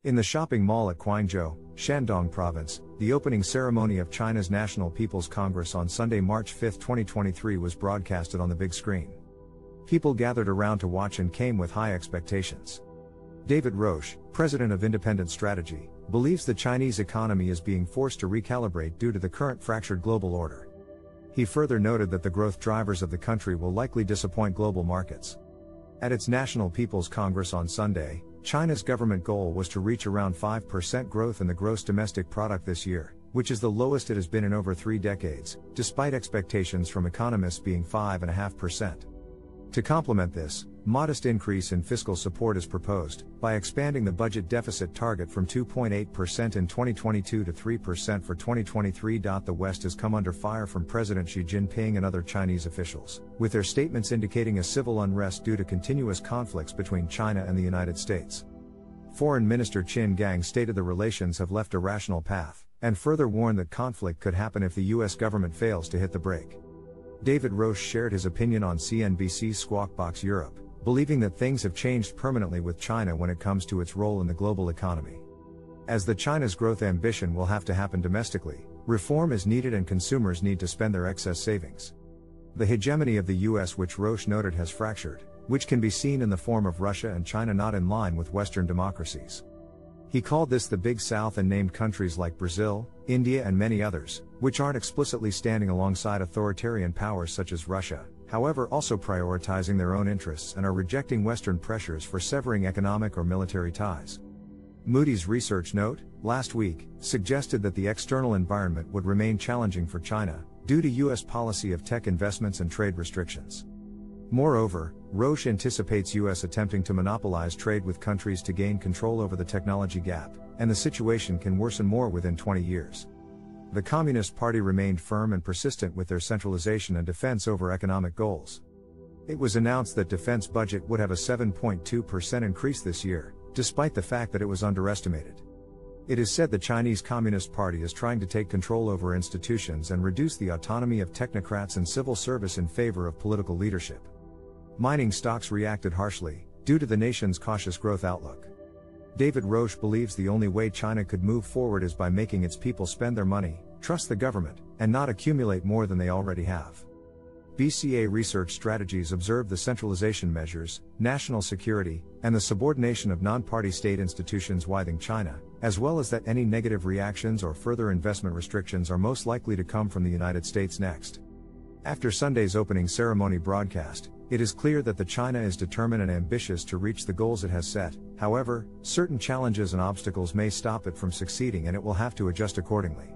In the shopping mall at Guangzhou, Shandong Province, the opening ceremony of China's National People's Congress on Sunday, March 5, 2023 was broadcasted on the big screen. People gathered around to watch and came with high expectations. David Roche, president of Independent Strategy, believes the Chinese economy is being forced to recalibrate due to the current fractured global order. He further noted that the growth drivers of the country will likely disappoint global markets. At its National People's Congress on Sunday, China's government goal was to reach around 5% growth in the gross domestic product this year, which is the lowest it has been in over 3 decades, despite expectations from economists being 5.5%. To complement this, modest increase in fiscal support is proposed, by expanding the budget deficit target from 2.8% in 2022 to 3% for 2023. The West has come under fire from President Xi Jinping and other Chinese officials, with their statements indicating a civil unrest due to continuous conflicts between China and the United States. Foreign Minister Qin Gang stated the relations have left a rational path, and further warned that conflict could happen if the US government fails to hit the brake. David Roche shared his opinion on CNBC's Squawk Box Europe, believing that things have changed permanently with China when it comes to its role in the global economy. As the China's growth ambition will have to happen domestically, reform is needed and consumers need to spend their excess savings. The hegemony of the US, which Roche noted, has fractured, which can be seen in the form of Russia and China not in line with Western democracies. He called this the Big South and named countries like Brazil, India and many others, which aren't explicitly standing alongside authoritarian powers such as Russia, however also prioritizing their own interests and are rejecting Western pressures for severing economic or military ties. Moody's research note, last week, suggested that the external environment would remain challenging for China, due to US policy of tech investments and trade restrictions. Moreover, Roche anticipates US attempting to monopolize trade with countries to gain control over the technology gap, and the situation can worsen more within 20 years. The Communist Party remained firm and persistent with their centralization and defense over economic goals. It was announced that defense budget would have a 7.2% increase this year, despite the fact that it was underestimated. It is said the Chinese Communist Party is trying to take control over institutions and reduce the autonomy of technocrats and civil service in favor of political leadership. Mining stocks reacted harshly, due to the nation's cautious growth outlook. David Roche believes the only way China could move forward is by making its people spend their money, trust the government, and not accumulate more than they already have. BCA Research Strategies observed the centralization measures, national security, and the subordination of non-party state institutions withering China, as well as that any negative reactions or further investment restrictions are most likely to come from the United States next. After Sunday's opening ceremony broadcast, it is clear that the China is determined and ambitious to reach the goals it has set. However, certain challenges and obstacles may stop it from succeeding and it will have to adjust accordingly.